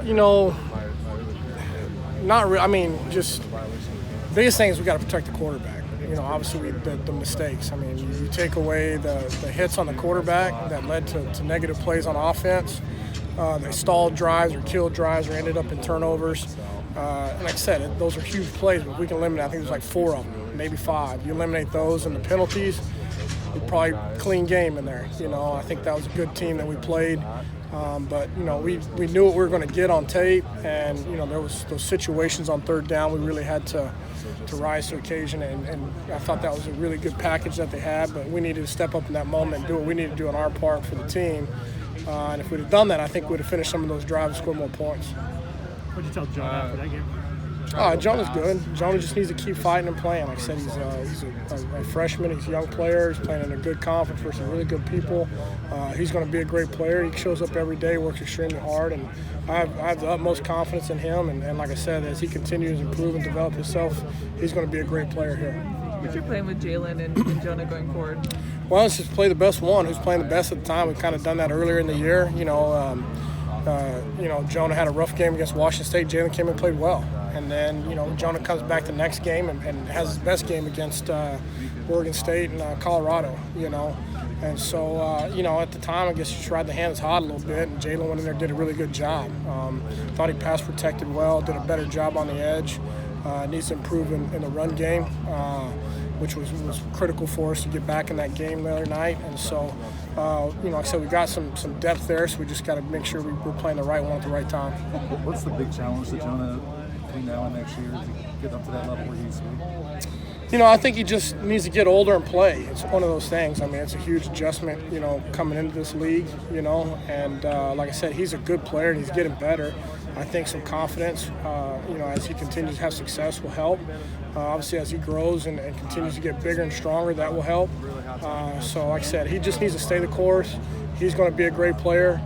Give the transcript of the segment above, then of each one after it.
You know, not really. I mean, just biggest thing is we got to protect the quarterback. You know, obviously the mistakes. I mean, you take away the hits on the quarterback that led to negative plays on offense. They stalled drives or killed drives or ended up in turnovers. And like I said, those are huge plays, but we can eliminate, I think there's like 4 of them, maybe 5. You eliminate those and the penalties, you're probably clean game in there. You know, I think that was a good team that we played. But, you know, we knew what we were going to get on tape, and, you know, there was those situations on third down we really had to rise to the occasion, and I thought that was a really good package that they had, but we needed to step up in that moment and do what we needed to do on our part for the team. And if we'd have done that, I think we'd have finished some of those drives and scored more points. What did you tell Jonah after that game? Jonah's good. Jonah just needs to keep fighting and playing. Like I said, he's a freshman. He's a young player. He's playing in a good conference versus really good people. He's going to be a great player. He shows up every day, works extremely hard, and I have the utmost confidence in him. And like I said, as he continues to improve and develop himself, he's going to be a great player here. What's your plan with Jalen and Jonah going forward? Well, it's just play the best one, who's playing the best at the time. We've kind of done that earlier in the year. You know, Jonah had a rough game against Washington State. Jalen came and played well. And then, you know, Jonah comes back the next game and has his best game against Oregon State and Colorado, you know. And so, you know, at the time, I guess you just ride the hand hot a little bit. And Jalen went in there and did a really good job. Thought he pass protected well, did a better job on the edge. Needs to improve in the run game, which was critical for us to get back in that game the other night. And so, you know, like I said, we got some depth there, so we just got to make sure we're playing the right one at the right time. What's the big challenge that Jonah, between now and next year, to get up to that level where he needs to be? You know, I think he just needs to get older and play. It's one of those things. I mean, it's a huge adjustment, you know, coming into this league, you know. And like I said, he's a good player and he's getting better. I think some confidence, you know, as he continues to have success will help. Obviously, as he grows and continues to get bigger and stronger, that will help. So, like I said, he just needs to stay the course. He's going to be a great player.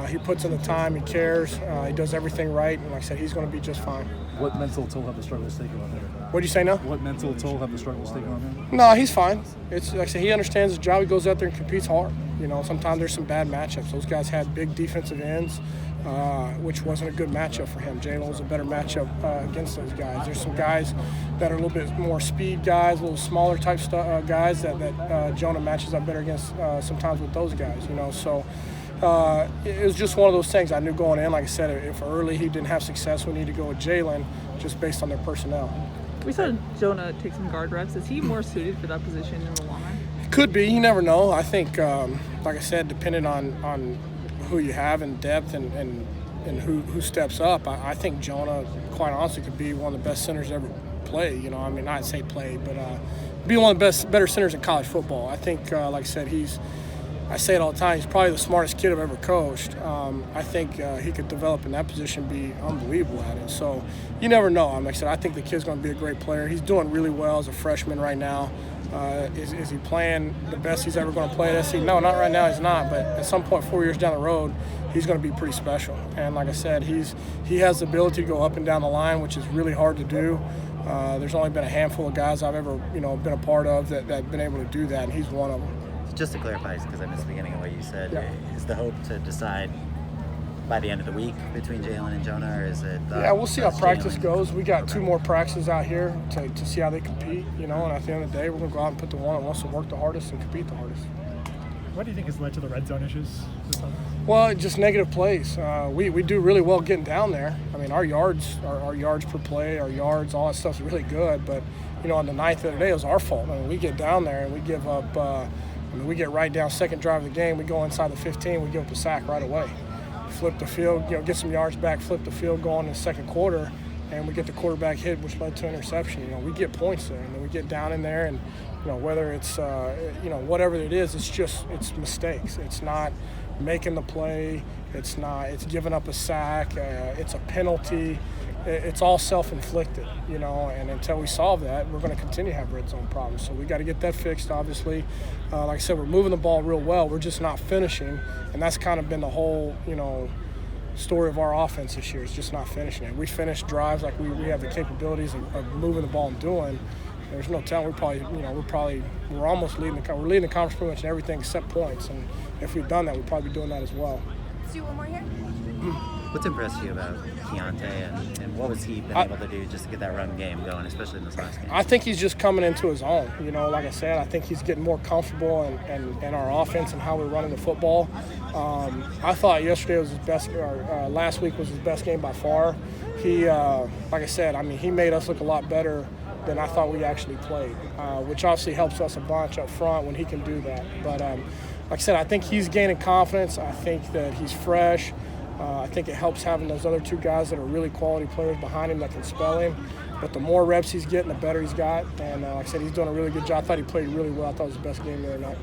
He puts in the time, he cares, he does everything right, and like I said, he's going to be just fine. What mental toll have the struggles taken on him? What do you say now? What mental toll have the struggles taken on him? No, he's fine. It's like I said, he understands his job. He goes out there and competes hard. You know, sometimes there's some bad matchups. Those guys had big defensive ends, which wasn't a good matchup for him. Jalen was a better matchup against those guys. There's some guys that are a little bit more speed guys, a little smaller type guys that Jonah matches up better against sometimes with those guys. You know, so. It was just one of those things. I knew going in, like I said, if early he didn't have success, we need to go with Jalen just based on their personnel. We saw Jonah take some guard reps. Is he more suited for that position in the long run? Could be. You never know. I think, like I said, depending on who you have in depth and who steps up, I think Jonah, quite honestly, could be one of the best centers ever play. You know, I mean, not say play, but be one of the better centers in college football. I think, like I said, I say it all the time, he's probably the smartest kid I've ever coached. I think he could develop in that position and be unbelievable at it. So you never know. Like I said, I think the kid's going to be a great player. He's doing really well as a freshman right now. Is he playing the best he's ever going to play at SC? No, not right now he's not. But at some point 4 years down the road, he's going to be pretty special. And like I said, he has the ability to go up and down the line, which is really hard to do. There's only been a handful of guys I've ever been a part of that have been able to do that, and he's one of them. Just to clarify, because I missed the beginning of what you said, yeah. Is the hope to decide by the end of the week between Jalen and Jonah, or is it? Yeah, we'll see how practice goes. We got 2 more practices out here to see how they compete, you know, and at the end of the day, we're going to go out and put the one that wants to work the hardest and compete the hardest. What do you think has led to the red zone issues this summer? Well, just negative plays. We do really well getting down there. I mean, our yards per play, our yards, all that stuff's really good, but, you know, on the 9th of the day, it was our fault. I mean, we get down there and we give up we get right down second drive of the game. We go inside the 15. We give up a sack right away. Flip the field, you know, get some yards back, flip the field going in the second quarter, and we get the quarterback hit, which led to an interception. You know, we get points there, and then we get down in there, and you know, whether it's whatever it is, it's mistakes. It's not making the play. It's giving up a sack. It's a penalty. It's all self-inflicted, you know, and until we solve that, we're going to continue to have red zone problems. So we got to get that fixed, obviously. Like I said, we're moving the ball real well. We're just not finishing, and that's kind of been the whole, you know, story of our offense this year. It's just not finishing it. We finish drives like we have the capabilities of moving the ball and doing. There's no telling. We're almost leading the conference pretty much in everything except points. And if we've done that, we'd probably be doing that as well. Let's do one more here. What's impressed you about Keontae, and what was he been able to do just to get that run game going, especially in this last game? I think he's just coming into his own. You know, like I said, I think he's getting more comfortable in our offense and how we're running the football. I thought yesterday was his best, or last week was his best game by far. He, like I said, I mean, he made us look a lot better than I thought we actually played, which obviously helps us a bunch up front when he can do that. But like I said, I think he's gaining confidence. I think that he's fresh. I think it helps having those other two guys that are really quality players behind him that can spell him. But the more reps he's getting, the better he's got. And like I said, he's doing a really good job. I thought he played really well. I thought it was the best game the other night.